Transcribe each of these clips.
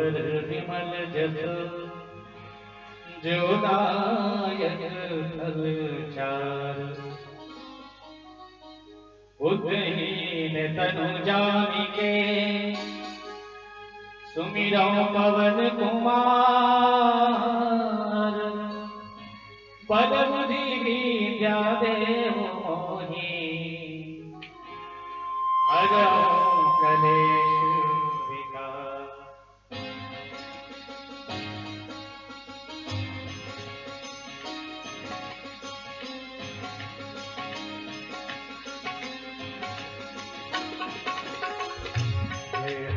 अवर विमल जस जो नायक फल चार। बुद्धहीन तनु जानिके सुमिरो पवन कुमार। बल बुद्धि विद्या देहु मोहि हरहु कलेश विकार।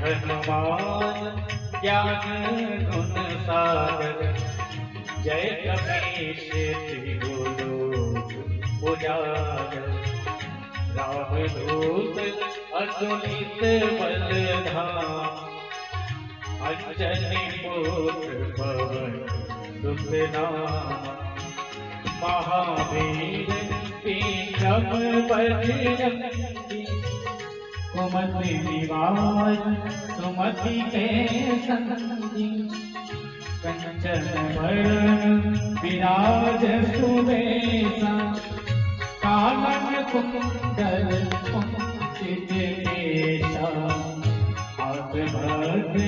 हनुमान ज्ञान गुण सागर जय कपीश त्रिलोक उजागर। रामदूत अतुलित बलधाम अंजनी पुत्र पवन सुत नाम। महावीर विक्रम बजरंगी कुमति निवार सुमति के संगी। कंचन बरन विराज सुबेसा कानन कुंडल कुंचित केसा। हाथ भद्र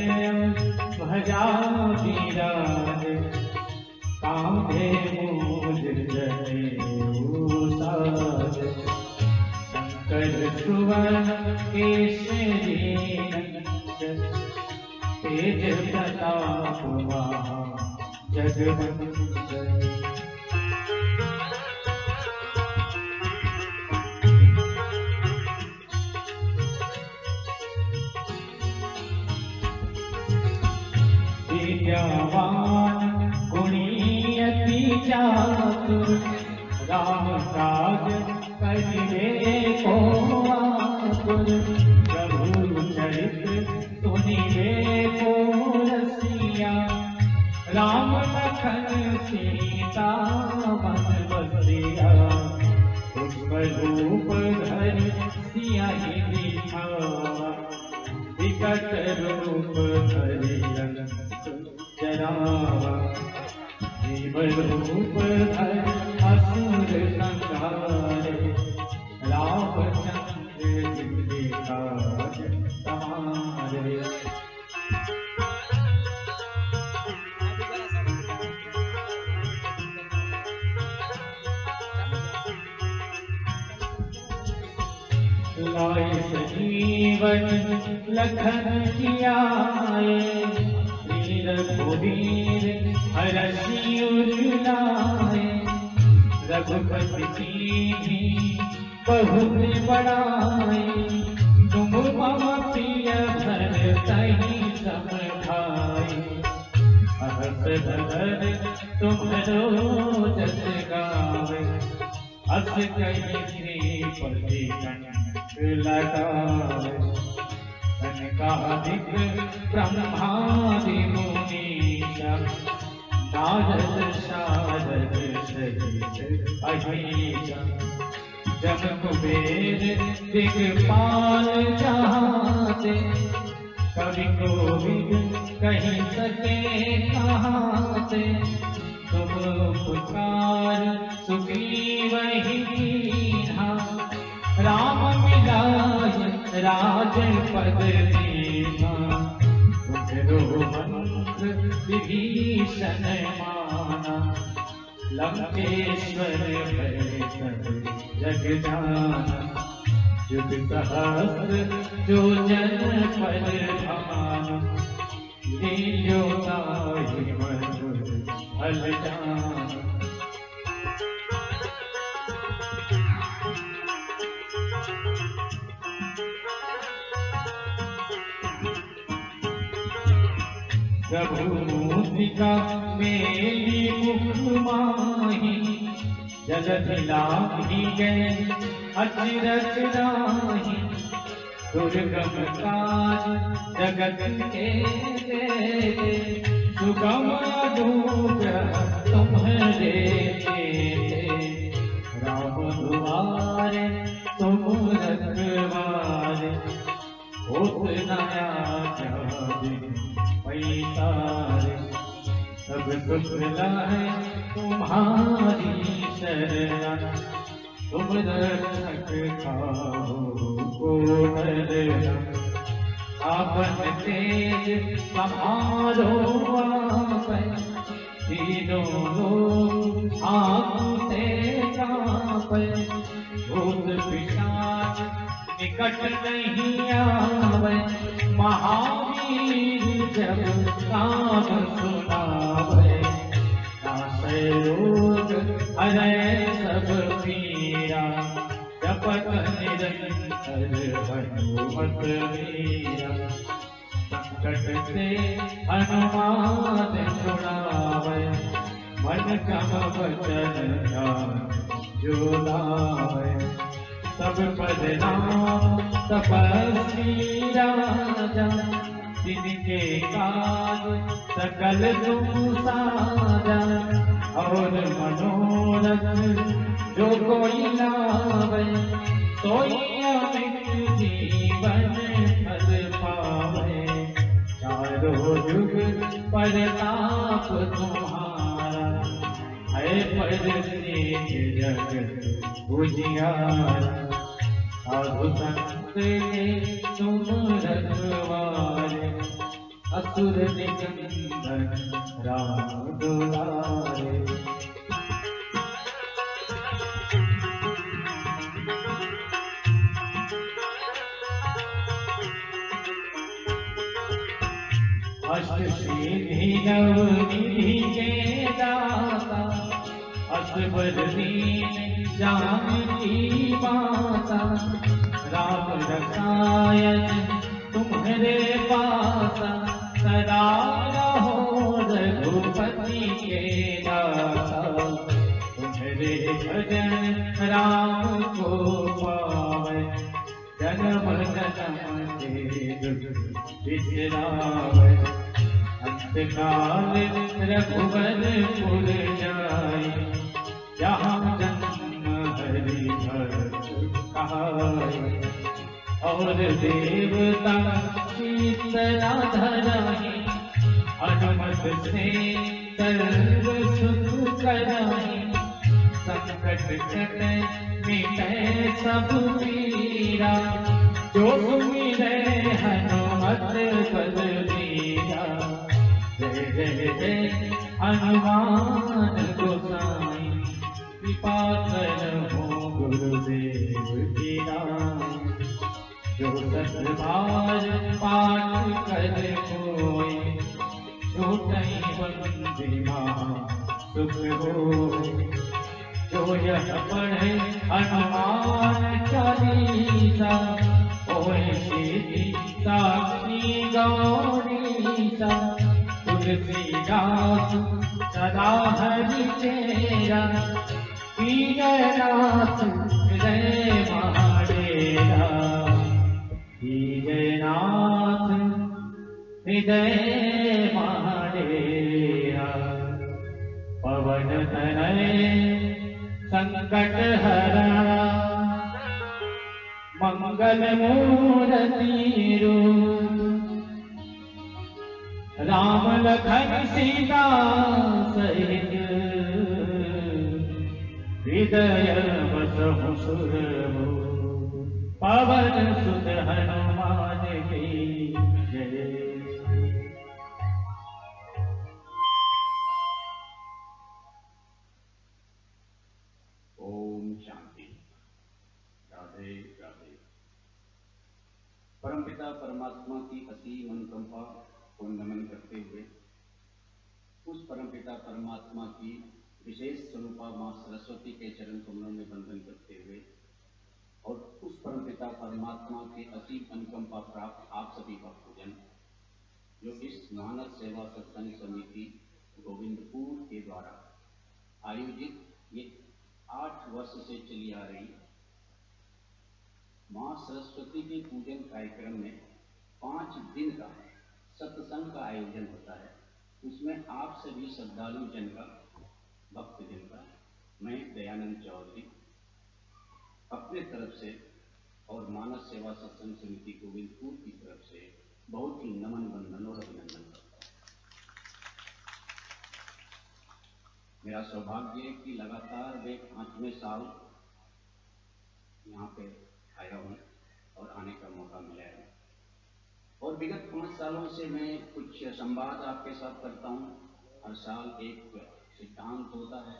भजा विराज कांधे मूज जनेऊ साज। शंकर सुवन केसरी नंदन तेज प्रताप महा जगवंदन। विद्यावान गुणी अति चातुर राम काज करिबे को आतुर। प्रभु चरित्र सुनिबे को रसिया राम लखन सीता मन बसिया। पुष्प रूप धरि सियाहि दिखावा विकट रूप धरि लंक जरावा। जीव रूप धरि असुर संहारे रामचंद्र जी काज समारे। लाए सजीवन लखन जियाए वीर रघुवीर हरषि उर लाए। रघुपति कीन्ही बहुत बड़ाई तुम मम प्रिय भरतहि सम भाई। अहस धर तुम्हरो जस गावे अस कहि श्रीपति कंठ लगावे। सनकादिक ब्रह्मादि मुनीसा नारद शारद सहित अहिसा। जम कुबेर दिगपाल जाते कवि कोविद कहि सके कहाते। तुम पुकार सुग्रीवहि कीन्हा राम मिलाय राजपद दीन्हा। तुमरो मंत्र विभीषण माना लंकेश्वर भय सब जग जाना। युग सहस्र जो जन पर भाना लील्यो ताहि मधुर फल जाना। प्रभु मुद्रिका मेली मुख माही जगति लाहि गए अचिरत नाही। दुर्गम काज जगत के देते सुगम अनुग्रह तुम्हारे देते। राम दुआरे तुम रखवारे होत नया पैसा शुक्ला है तुम्हारी शरणा, तुम रक्षक खाओ को डरना, आपन तेज समारो आपै, तीनों लोग आपसे कांपै, भूत पिशाच निकट नहीं आवे, महावीर जब नाम सुनावे, नासै रोग हरै सब पीरा, जपत निरंतर हनुमत वीरा, संकट से हनुमान छुड़ावे, मन क्रम वचन ध्यान जो लावे, सब पद नाम तपस्वी राजा, जिनके काज सकल तुम साजा, और मनोरथ जो कोई लावे, सोई अमित जीवन फल पावे, चारों जुग परताप तुम्हारा, है परसिद्ध जगत उजियारा, साधु संत के तुम रखवारे, असुर निकंदन राम दुलारे। अष्ट सिद्धि नवनिधि के दाता, असबर दीन जानकी माता, राम रसायन तुम्हारे पासा, सदा रहो रघुपति के दासा, तुम्हारे भजन राम को पावे, जन्म जन्म के दुख बिसरावे, अंतकाल रघुवरपुर जाई, जहाँ जन्म हरि भक्त कहाई, और देवता शीतला धराई, हनुमत से सर्व सुख कराई, संकट कटे मिटे सब पीरा, जो सुमिरै हनुमत बलबीरा, जय जय जय हनुमान गोसाई, कृपा करहु गुरुदेव की नाई, जो सत बार पाठ कर कोई, छूटहि बंदी महा सुख होय, जो यह पढ़े हनुमान चालीसा, होय सिद्धि साखी गौरीसा, तुलसीदास सदा हरि चेरा, कीजयनाथ हृदय महाडेरा, कीजयनाथ हृदय महाडेरा, पवन तनय संकट हरणा, मंगल मूर्ति रूप, राम लखन सीता सहित, हृदय बसहु सुरभूप, पवन सुत हनुमान की जय। ओम शांति। राधे राधे। परमपिता परमात्मा की असीम अनुकंपा को नमन करते हुए, उस परमपिता परमात्मा की विशेष स्वरूपा मां सरस्वती के चरण कमलों में वंदन करते हुए, और उस परमपिता परमात्मा के असीम अनुकंपा प्राप्त आप सभी भक्तजन, जो इस मानव सेवा सत्संग समिति गोविंदपुर के द्वारा आयोजित ये 8 वर्ष से चली आ रही मां सरस्वती के पूजन कार्यक्रम में 5 दिन का सत्संग का आयोजन होता है। उसमें आप सभी श्रद्धालु जन का, भक्त जन का, मैं दयानंद चौधरी अपने तरफ से और मानव सेवा सत्संग समिति गोविंदपुर की तरफ से बहुत ही नमन वंदन और अभिनंदन करता हूँ। मेरा सौभाग्य है कि लगातार मैं 5वें साल यहाँ पे आया हूँ और आने का मौका मिला है। और विगत 5 सालों से मैं कुछ संवाद आपके साथ करता हूँ। हर साल एक सिद्धांत होता है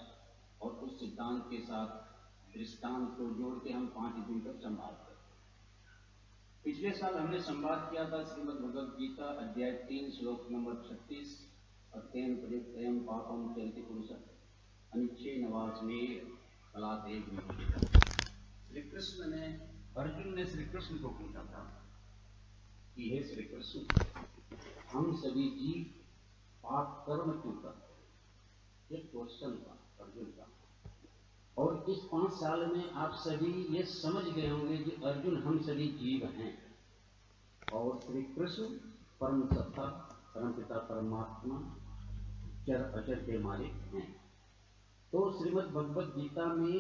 और उस सिद्धांत के साथ दृष्टांत को जोड़ के हम 5 दिन तक संवाद करते हैं। पिछले साल हमने संवाद किया था श्रीमद् भगवद गीता अध्याय 3 श्लोक नंबर 36, अत्यंत परित्ययम पापम चरित पुरुष अनिच्छे नवास्मेर कलादेव विमोचित। श्री कृष्ण ने, अर्जुन ने श्री कृष्ण को पूछा था कि हे श्री कृष्ण, हम सभी जीव पाप कर्म क्यों करते हैं? एक क्वेश्चन था अर्जुन का। और इस 5 साल में आप सभी ये समझ गए होंगे कि अर्जुन हम सभी जीव हैं और श्री कृष्ण परम सत्ता परम पिता परमात्मा चर अचर के मालिक हैं। तो श्रीमद् भगवद गीता में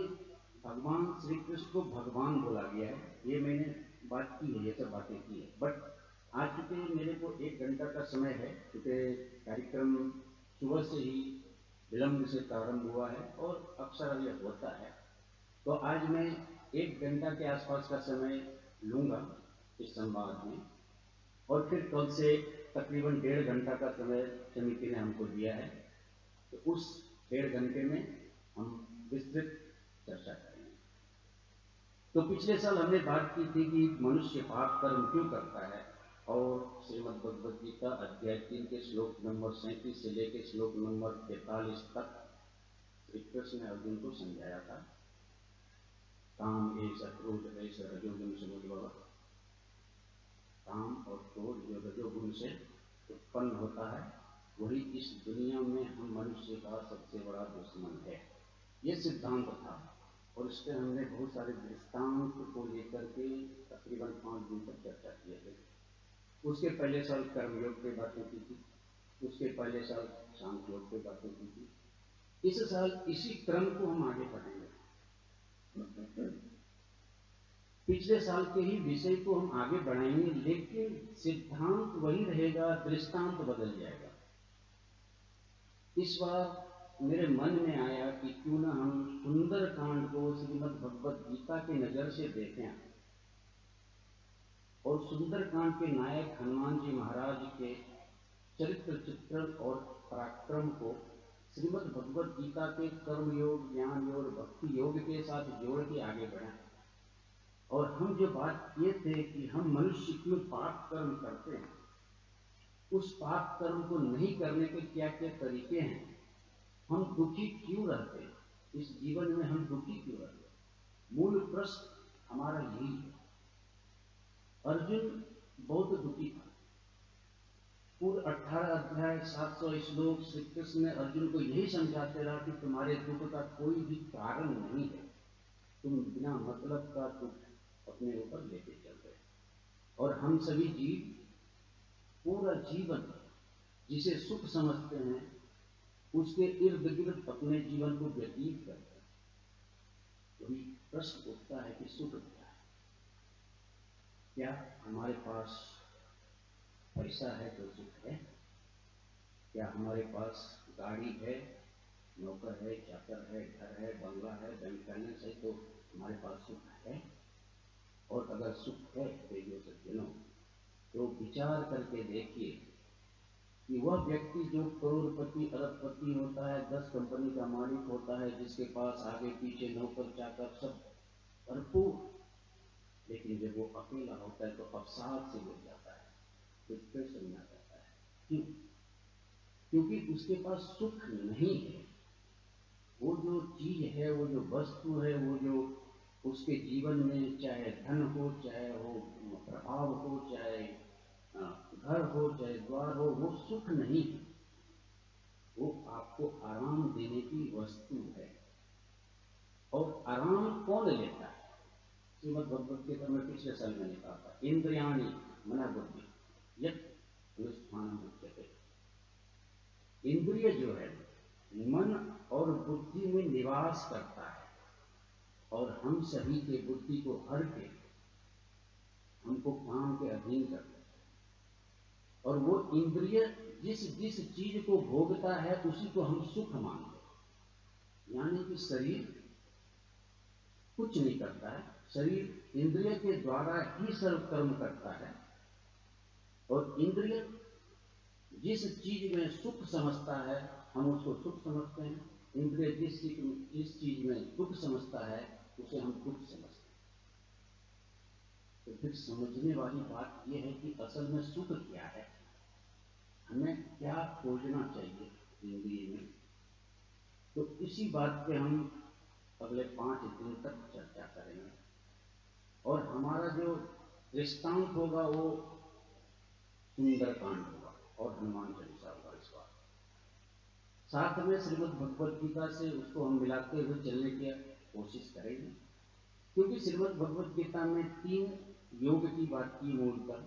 भगवान श्री कृष्ण को भगवान बोला गया है। ये मैंने बात की है, ये सब बातें की है। बट आज चूंकि मेरे को 1 घंटा का समय है, क्योंकि कार्यक्रम सुबह से ही विलंब से प्रारंभ हुआ है और अक्सर यह होता है, तो आज मैं 1 घंटा के आसपास का समय लूंगा इस संवाद में। और फिर कल से तकरीबन 1.5 घंटा का समय समिति ने हमको दिया है, तो उस 1.5 घंटे में हम विस्तृत चर्चा करेंगे। तो पिछले साल हमने बात की थी कि मनुष्य पाप कर्म क्यों करता है, और श्रीमद् भगवद गीता अध्याय 3 के श्लोक नंबर 37 से लेकर श्लोक नंबर 43 तक श्री कृष्ण ने अर्जुन को समझाया था। काम ऐसा क्रोध ऐसा रजोगुण से बोल बाबा, काम और क्रोध जो रजोगुण से उत्पन्न होता है वही इस दुनिया में हम मनुष्य का सबसे बड़ा दुश्मन है। ये सिद्धांत था और इस पर हमने बहुत सारे दृष्टांत को लेकर के तकरीबन 5 दिन तक चर्चा किए थे। उसके पहले साल कर्मयोग पे बातें की थी, उसके पहले साल सांख्य योग पे बातें की थी। इस साल इसी क्रम को हम आगे बढ़ेंगे। पिछले साल के ही विषय को हम आगे बढ़ाएंगे, लेकिन सिद्धांत वही रहेगा, दृष्टांत बदल जाएगा। इस बार मेरे मन में आया कि क्यों ना हम सुंदर कांड को श्रीमद् भगवद गीता के नजर से देखें और सुंदर कांड के नायक हनुमान जी महाराज के चरित्र चित्रण और पराक्रम को श्रीमद् भगवद गीता के कर्म योग, ज्ञान योग, भक्ति योग के साथ जोड़ के आगे बढ़ाएं। और हम जो बात किए थे कि हम मनुष्य क्यों पाप कर्म करते हैं, उस पाप कर्म को नहीं करने के क्या क्या तरीके हैं, हम दुखी क्यों रहते हैं, इस जीवन में हम दुखी क्यों रहते हैं, मूल प्रश्न हमारा यही है। अर्जुन बहुत दुखी था। पूरे 18 अध्याय 700 श्लोक श्री कृष्ण ने अर्जुन को यही समझाते रहा कि तुम्हारे दुख का कोई भी कारण नहीं है, तुम बिना मतलब का दुख अपने ऊपर लेके चल रहे। और हम सभी जीव पूरा जीवन जिसे सुख समझते हैं उसके इर्द गिर्द अपने जीवन को व्यतीत करते हैं। वही प्रश्न उठता है कि सुख क्या है? क्या हमारे पास पैसा है तो सुख है? क्या हमारे पास गाड़ी है, नौकर है, चाकर है, घर है, बंगला है, बैंक बैलेंस है तो हमारे पास सुख है? और अगर सुख है देवियों सज्जनों, तो विचार करके देखिए कि वह व्यक्ति जो करोड़पति अरबपति होता है, 10 कंपनी का मालिक होता है, जिसके पास आगे पीछे नौकर चाकर सब भरपूर, लेकिन जब वो अकेला होता है तो अवसाद से मिल जाता है, डिप्रेशन में आ जाता है। क्यों? क्योंकि उसके पास सुख नहीं है। वो जो चीज है, वो जो वस्तु है, वो जो उसके जीवन में, चाहे धन हो, चाहे वो प्रभाव हो, चाहे घर हो, चाहे द्वार हो, वो सुख नहीं है। वो आपको आराम देने की वस्तु है। और आराम कौन लेता है? श्रीमद् भगवद गीता में पिछले साल मैंने कहा था, इंद्रियाणी मना बुद्धि यत् अनुष्ठान मुच्यते। इंद्रिय जो है मन और बुद्धि में निवास करता है और हम सभी के बुद्धि को हर के हमको काम के अधीन करता है। और वो इंद्रिय जिस जिस चीज को भोगता है उसी को हम सुख मानते हैं। यानी कि शरीर कुछ नहीं करता है, शरीर इंद्रिय के द्वारा ही सर्व कर्म करता है। और इंद्रिय जिस चीज में सुख समझता है हम उसको सुख समझते हैं, इंद्रिय जिस चीज में दुख समझता है उसे हम दुख समझते हैं। तो फिर समझने वाली बात यह है कि असल में सुख क्या है, हमें क्या खोजना चाहिए जिंदगी में। तो इसी बात पे हम अगले 5 दिन तक चर्चा करेंगे। और हमारा जो दृष्टांत होगा वो सुंदरकांड होगा और हनुमान चालीसा होगा इस बार। साथ में श्रीमद् भगवद गीता से उसको हम मिलाते हुए चलने की कोशिश करेंगे, क्योंकि श्रीमद् भगवद गीता में 3 योग की बात की मूलतः,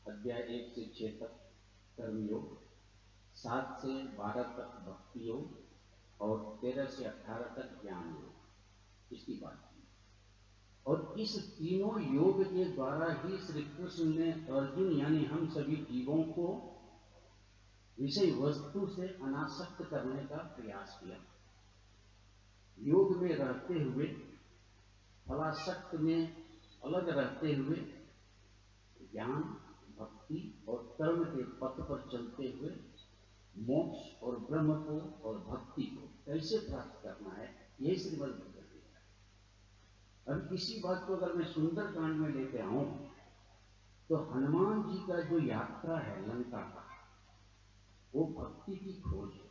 अध्याय 1 से 6 तक कर्म योग, 7 से 12 तक भक्ति योग और 13 से 18 तक ज्ञान योग, इसकी बात की। और इस तीनों योग के द्वारा ही श्री कृष्ण ने अर्जुन यानी हम सभी जीवों को विषय वस्तु से अनासक्त करने का प्रयास किया। योग में रहते हुए, फलासक्त में अलग रहते हुए, ज्ञान, भक्ति और कर्म के पथ पर चलते हुए मोक्ष और ब्रह्म को और भक्ति को कैसे प्राप्त करना है, यही श्रीमद् भगवद गीता है। अब इसी बात को अगर मैं सुंदरकांड में लेते आऊं तो हनुमान जी का जो यात्रा है लंका का, वो भक्ति की खोज है।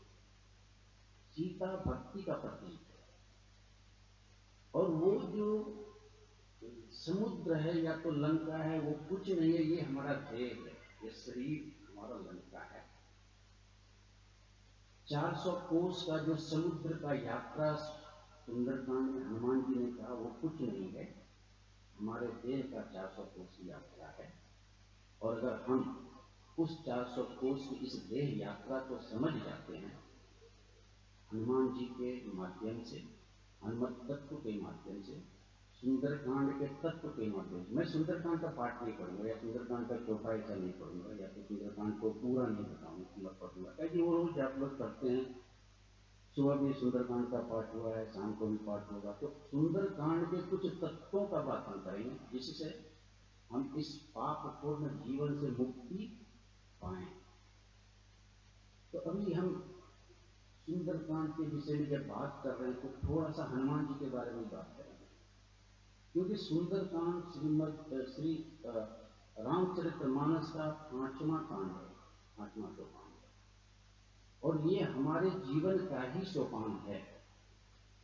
सीता भक्ति का प्रतीक है। और वो जो समुद्र है या तो लंका है वो कुछ नहीं है, ये हमारा देह है, ये शरीर हमारा लंका है। 400 कोस का जो समुद्र का यात्रा सुंदरकांड में हनुमान जी ने कहा वो कुछ नहीं है, हमारे देह का 400 कोस की यात्रा है। और अगर हम उस 400 कोस की इस देह यात्रा को समझ जाते हैं हनुमान जी के माध्यम से, हनुमत तत्व के माध्यम से, सुंदरकांड के तत्व के माध्यम से, मैं सुंदरकांड का पाठ नहीं पढ़ूंगा या सुंदरकांड का चौथा ऐसा नहीं पढ़ूंगा या तो सुंदरकांड को पूरा नहीं बताऊंगा, मत पढ़ूंगा, क्योंकि वो रोज आप लोग पढ़ते हैं, सुबह भी सुंदरकांड का पाठ हुआ है, शाम को भी पाठ होगा। तो सुंदरकांड के कुछ तत्वों का बात हम करेंगे जिससे हम इस पापपूर्ण जीवन से मुक्ति पाए। तो अभी हम सुंदरकांड के विषय में जब बात कर रहे हैं तो थोड़ा सा हनुमान जी के बारे में बात करेंगे, क्योंकि सुंदरकांड श्री रामचरितमानस का 5वां कांड है, 5वां सोपान है, और ये हमारे जीवन का ही सोपान है।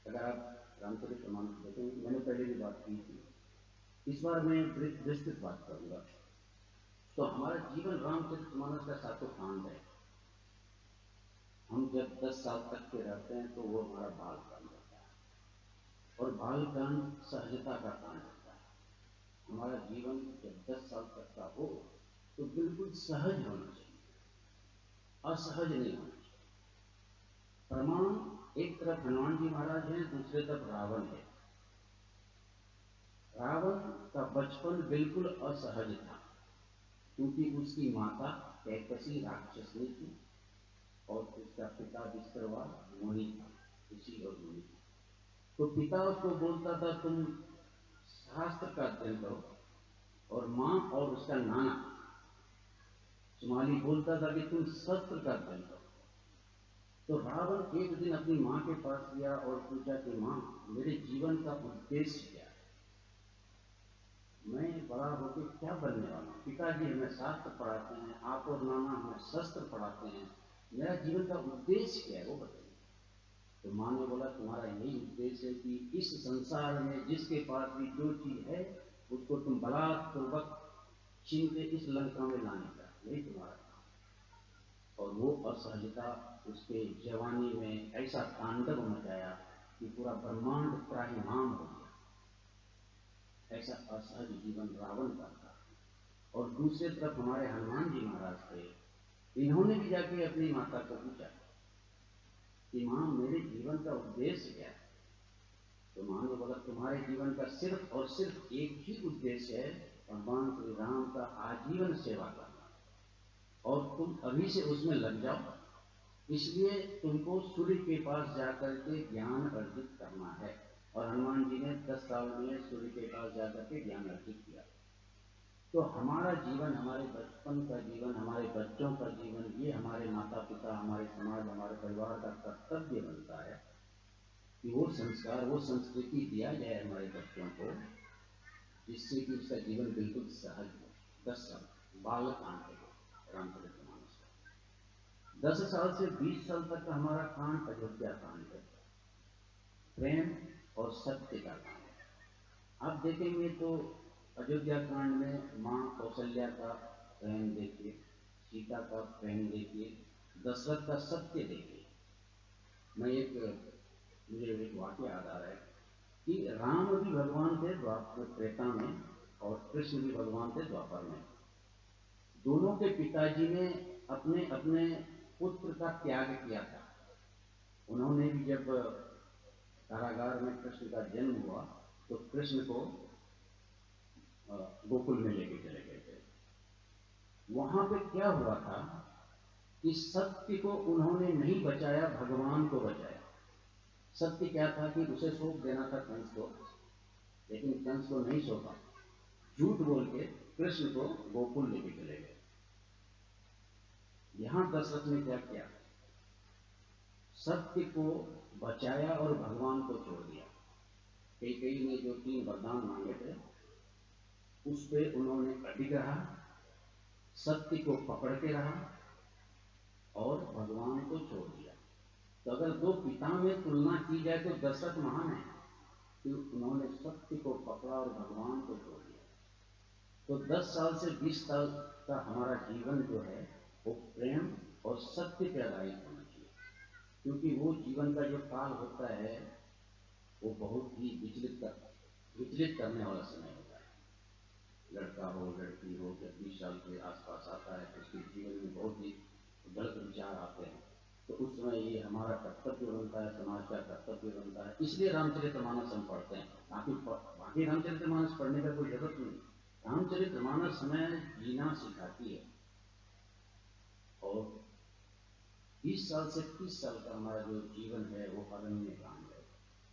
अगर आप रामचरितमानस देखेंगे, मैंने पहले भी बात की थी, इस बार मैं विस्तृत बात करूंगा। तो हमारा जीवन रामचरितमानस का 7वां कांड है। हम जब 10 साल तक के रहते हैं तो वो हमारा बाल कांड होता है, और बाल कांड सहजता का कांड होता है। हमारा जीवन जब 10 साल तक का हो तो बिल्कुल सहज होना चाहिए, असहज नहीं होना चाहिए। प्रमाण एक तरफ हनुमान जी महाराज हैं, दूसरे तरफ रावण है। रावण का बचपन बिल्कुल असहज था, क्योंकि उसकी माता कैकसी राक्षसनी थी और उसका पिता विस्तरवा मुनि था, ऋषि और मुनि। तो पिता उसको बोलता था तुम शास्त्र का अध्ययन करो, और माँ और उसका नाना सुमाली बोलता था कि तुम शस्त्र का अध्ययन करो। तो रावण एक दिन अपनी माँ के पास गया और पूछा कि माँ, मेरे जीवन का उद्देश्य क्या है, मैं बड़ा होकर क्या बनने वाला हूँ। पिताजी हमें शास्त्र पढ़ाते हैं, आप और नाना हमें शस्त्र पढ़ाते हैं, मेरा जीवन का उद्देश्य क्या है वो बताइए। तो माँ ने बोला तुम्हारा यही उद्देश्य है कि इस संसार में जिसके पास भी जो चीज है उसको तुम बलात्पूर्वक छीन के इस लंका में लाने का, यही तुम्हारा काम। और वो असहजता उसके जवानी में ऐसा तांडव मचाया कि पूरा ब्रह्मांड त्राहिमाम हो गया। ऐसा असहज जीवन रावण का था। और दूसरे तरफ हमारे हनुमान जी महाराज थे, इन्होंने भी जाके अपनी माता को पूछा कि माँ मेरे जीवन का उद्देश्य क्या है। तो माँ ने बोला तुम्हारे जीवन का सिर्फ और सिर्फ एक ही उद्देश्य है, भगवान श्री राम का आजीवन सेवा करना, और तुम अभी से उसमें लग जाओ, इसलिए तुमको सूर्य के पास जाकर के ज्ञान अर्जित करना है। और हनुमान जी ने 10 साल में सूर्य के पास जाकर के ज्ञान अर्जित किया। तो हमारा जीवन, हमारे बचपन का जीवन, हमारे बच्चों का जीवन, ये हमारे माता पिता, हमारे समाज, हमारे परिवार का कर्तव्य बनता है कि वो संस्कार, वो संस्कृति दिया जाए हमारे बच्चों को, जिससे कि उसका जीवन बिल्कुल सहज हो। 10 साल बालकांड है रामचरितमानस का। 10 साल से 20 साल तक का हमारा कांड अयोध्या कांड है, प्रेम और सत्य का कांड। आप देखेंगे तो अयोध्या कांड में माँ कौशल्या का प्रेम देखिए, सीता का प्रेम देखिए, दशरथ का सत्य देखिए। मुझे एक वाक्य याद आ रहा है कि राम भी भगवान थे द्वापर त्रेता में, और कृष्ण भी भगवान थे द्वापर में। दोनों के पिताजी ने अपने अपने पुत्र का त्याग किया था। उन्होंने भी जब कारागार में कृष्ण का जन्म हुआ तो कृष्ण को गोकुल में लेके चले गए थे। वहां पे क्या हुआ था कि सत्य को उन्होंने नहीं बचाया, भगवान को बचाया। सत्य क्या था कि उसे सौंप देना था कंस को, लेकिन कंस को नहीं सौंपा। झूठ बोल के कृष्ण को गोकुल लेके चले गए। यहां दशरथ ने क्या किया? सत्य को बचाया और भगवान को छोड़ दिया। कई ने जो 3 वरदान मांगे थे उस पे उन्होंने अडिग रहा, सत्य को पकड़ के रहा और भगवान को छोड़ दिया। तो अगर 2 पिता में तुलना की जाए तो दशरथ महान है कि उन्होंने सत्य को पकड़ा और भगवान को छोड़ दिया। तो 10 साल से 20 साल का हमारा जीवन जो है वो प्रेम और सत्य पे आधारित होना चाहिए, क्योंकि वो जीवन का जो काल होता है वो बहुत ही विचलित करने वाला समय होता है। लड़का हो, लड़की हो, जब 20 साल के आसपास आता है तो उसके जीवन में बहुत ही गलत विचार आते हैं। तो उस समय ये हमारा कर्तव्य बनता है, समाज का कर्तव्य बनता है। इसलिए रामचरितमानस हम पढ़ते हैं। बाकी रामचरितमानस पढ़ने का कोई जरूरत नहीं। रामचरितमानस हमें जीना सिखाती है। और 20 साल से 30 साल का हमारा जो जीवन है वो अरण्य कांड है,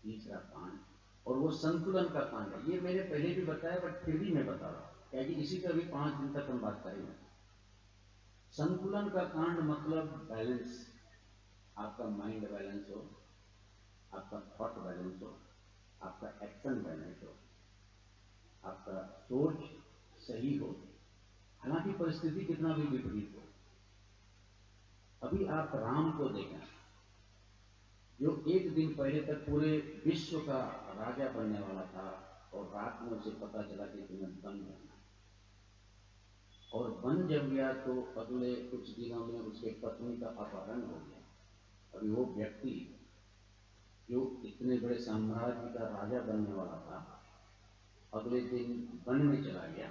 तीसरा कांड, और वो संतुलन का कांड है। ये मैंने पहले भी बताया, बट फिर भी मैं बता रहा हूँ, क्योंकि इसी पर भी 5 दिन तक हम बात करेंगे। संतुलन का कांड मतलब बैलेंस, आपका माइंड बैलेंस हो, आपका थॉट बैलेंस हो, आपका एक्शन बैलेंस हो, आपका सोच सही हो, हालांकि परिस्थिति कितना भी विपरीत हो। अभी आप राम को देखें, जो 1 दिन पहले तक पूरे विश्व का राजा बनने वाला था, और रात में उसे पता चला कि तुम्हें बन जाना, और बन जब गया तो अगले कुछ दिनों में उसके पत्नी का अपहरण हो गया। अभी वो व्यक्ति जो इतने बड़े साम्राज्य का राजा बनने वाला था, अगले दिन वन में चला गया।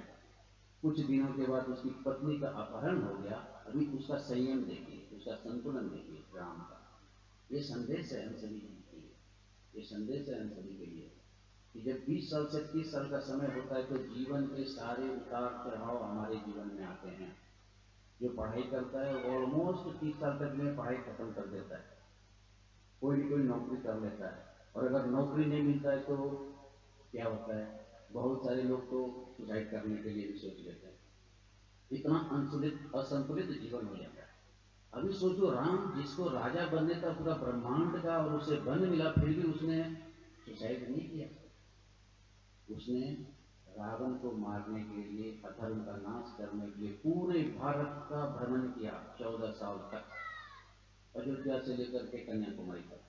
कुछ दिनों के बाद उसकी पत्नी का अपहरण हो गया। अभी उसका संयम देखिए, उसका संतुलन देखिए राम का। ये संदेश है हम सभी के लिए, ये संदेश है हम सभी के लिए कि जब 20 साल से 30 साल का समय होता है तो जीवन के सारे उतार चढ़ाव हमारे जीवन में आते हैं। जो पढ़ाई करता है ऑलमोस्ट 30 साल तक में पढ़ाई खत्म कर देता है, कोई भी कोई नौकरी कर लेता है, और अगर नौकरी नहीं मिलता है तो क्या होता है, बहुत सारे लोग तो सुसाइड करने के लिए भी सोच लेते हैं। इतना असंतुलित जीवन हो जाता है। अभी सोचो, राम जिसको राजा बनने का पूरा ब्रह्मांड का और उसे वन मिला, फिर भी उसने सुसाइड नहीं किया। उसने रावण को मारने के लिए, अधर्म का नाश करने के लिए पूरे भारत का भ्रमण किया 14 साल तक, अयोध्या से लेकर के कन्याकुमारी तक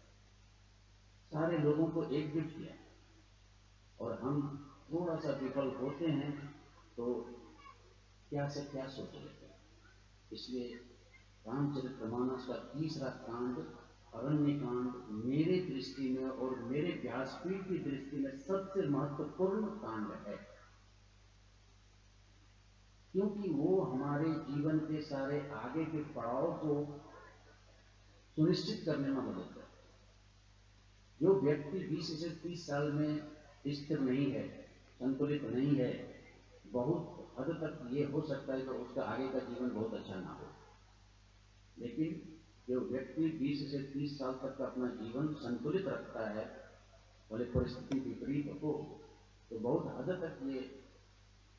सारे लोगों को एकजुट किया। और हम थोड़ा सा विफल होते हैं तो क्या से क्या सोच लेते हैं। इसलिए रामचरितमानस का तीसरा कांड, अरण्य कांड, मेरे दृष्टि में और मेरे व्यासपीठ की दृष्टि में सबसे महत्वपूर्ण कांड है, क्योंकि वो हमारे जीवन के सारे आगे के पड़ाव को सुनिश्चित करने में मदद करता है। जो व्यक्ति 20 से 30 साल में स्थिर नहीं है, संतुलित नहीं है, बहुत हद तक ये हो सकता है तो उसका आगे का जीवन बहुत अच्छा ना हो। लेकिन जो व्यक्ति 20 से 30 साल तक का अपना जीवन संतुलित रखता है, भले परिस्थिति विपरीत हो, तो बहुत हद तक ये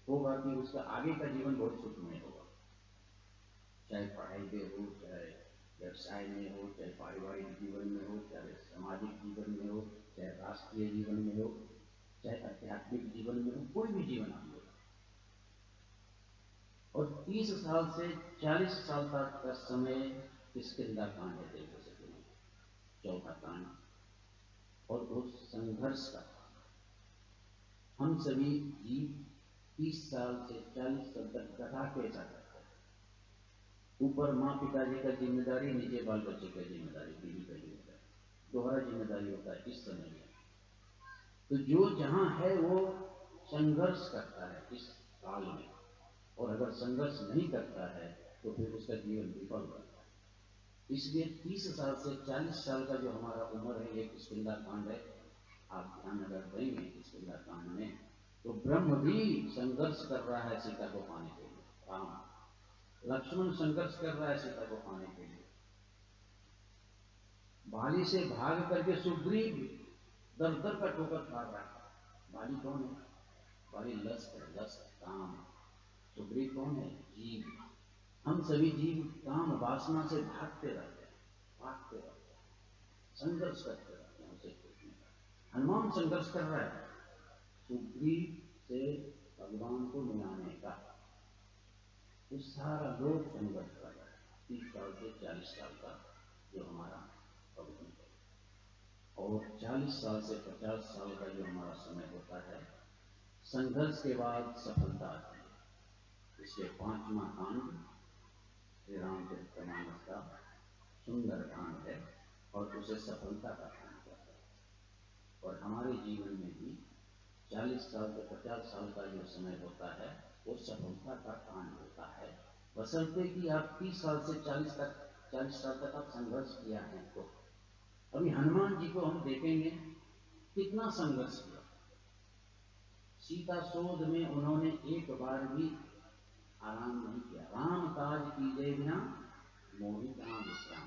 होगा कि उसका आगे का जीवन बहुत सुखमय होगा। चाहे पढ़ाई में हो, चाहे व्यवसाय में हो, चाहे पारिवारिक जीवन में हो, चाहे सामाजिक जीवन में हो, चाहे राष्ट्रीय जीवन में हो, चाहे आध्यात्मिक जीवन में हो, कोई भी जीवन आप लो। और 30 साल से 40 साल तक का समय किष्किंधा कांड है, देखो सके चौथा कांड, और उस संघर्ष का हम सभी जीव 30 साल से 40 साल तक कथा कैसा करते हैं। ऊपर माँ पिताजी का जिम्मेदारी, नीचे बाल बच्चे का जिम्मेदारी, बीवी का जिम्मेदारी, दोहरा जिम्मेदारी होता है इस समय में। तो जो जहां है वो संघर्ष करता है इस काल में, और अगर संघर्ष नहीं करता है तो फिर उसका जीवन विफल रहता है। इसलिए 30 साल से 40 साल का जो हमारा उम्र है, एक किष्किंधा कांड है। आप ध्यान अगर देंगे किष्किंधा कांड में, तो ब्रह्म भी संघर्ष कर रहा है सीता को पाने के लिए, राम लक्ष्मण संघर्ष कर रहा है सीता को पाने के लिए, बाली से भाग करके सुग्रीव दर दर का ठोकर खा रहा है। बाली कौन है? बाली लस्ट है, लस्ट काम। सुग्रीव कौन है? जीव। हम सभी जीव काम वासना से भागते रहते हैं, भागते रहते हैं, संघर्ष करते रहते हैं उसे खोजने का। हनुमान संघर्ष कर रहा है सुग्रीव से भगवान को मिलाने का। तो सारा लोग संघर्ष कर रहा है 30 साल से 40 साल का जो हमारा अवधि है, और 40 साल से 50 साल का जो हमारा समय होता है, संघर्ष के बाद सफलता आती है। इसलिए 5वां कांड श्री रामचरितमानस का सुंदर कांड है, और उसे सफलता का कांड कहते हैं। और हमारे जीवन में भी 40 साल से 50 साल का जो समय होता है वो सफलता का कांड होता है, बशर्ते कि आप 30 साल से 40 साल तक आप संघर्ष किया है। तो अभी हनुमान जी को हम देखेंगे कितना संघर्ष किया। सीता शोध में उन्होंने एक बार भी आराम नहीं किया। राम काज कीजिए बिना मोहि कहाँ विश्राम।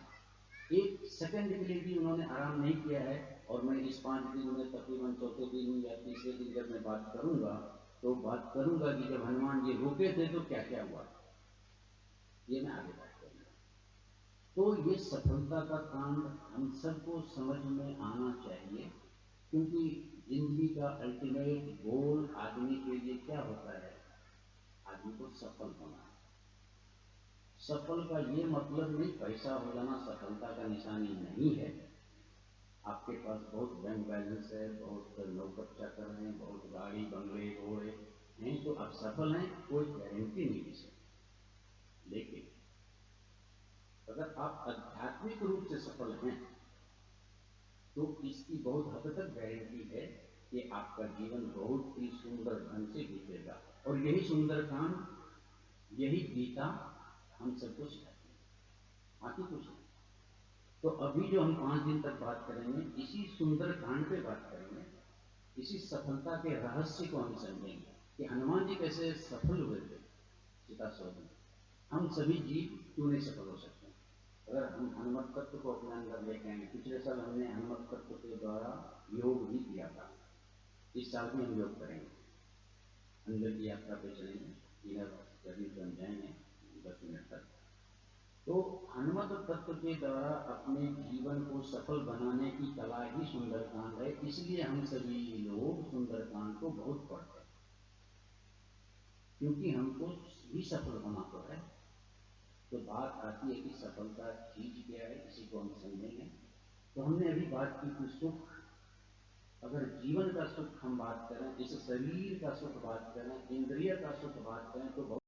एक सेकंड के लिए भी उन्होंने आराम नहीं किया है। और मैं इस 5 दिन में तकरीबन चौथे दिन या तीसरे दिन जब मैं बात करूंगा, तो बात करूंगा कि जब हनुमान जी रुके थे तो क्या क्या हुआ, ये मैं आगे बात करूंगा। तो ये सफलता का कांड हम सबको समझ में आना चाहिए, क्योंकि जिंदगी का अल्टीमेट गोल आदमी के लिए क्या होता है? आदमी को सफल होना। सफल का ये मतलब नहीं पैसा हो जाना सफलता का निशानी नहीं है। आपके पास बहुत बैंक बैलेंस है, बहुत नौकर चाकर हैं, बहुत गाड़ी बंगले घोड़े हैं, तो आप सफल हैं, कोई गारंटी नहीं है। लेकिन अगर आप आध्यात्मिक रूप से सफल हैं तो इसकी बहुत हद तक गारंटी है कि आपका जीवन बहुत ही सुंदर ढंग से बीतेगा। और यही सुंदरकांड, यही गीता हम सबको सिखाती है, बाकी कुछ नहीं। तो अभी जो हम 5 दिन तक बात करेंगे, इसी सुंदरकांड पे बात करेंगे, इसी सफलता के रहस्य को हम समझेंगे कि हनुमान जी कैसे सफल हुए थे सीता शोध में। हम सभी जीव क्यों नहीं सफल हो सकते अगर हम हनुमत तत्व को अपने अंदर लेके आएंगे। पिछले साल हमने हनुमत तत्व के द्वारा योग भी किया था, इस साल भी हम योग करेंगे, अंदर की यात्रा पे चलेंगे, इधर करीब बन जाएंगे 10 मिनट तक। तो हनुमत तत्व के द्वारा अपने जीवन को सफल बनाने की कला ही सुंदरकांड है। इसलिए हम सभी लोग सुंदरकांड को बहुत पढ़ते हैं, क्योंकि हमको भी सफल होना तो है। तो बात आती है कि सफलता चीज क्या है, इसी को हम समझेंगे। तो हमने अभी बात की कि सुख, अगर जीवन का सुख हम बात करें, इस शरीर का सुख बात करें, इंद्रिय का सुख बात करें, तो बहुत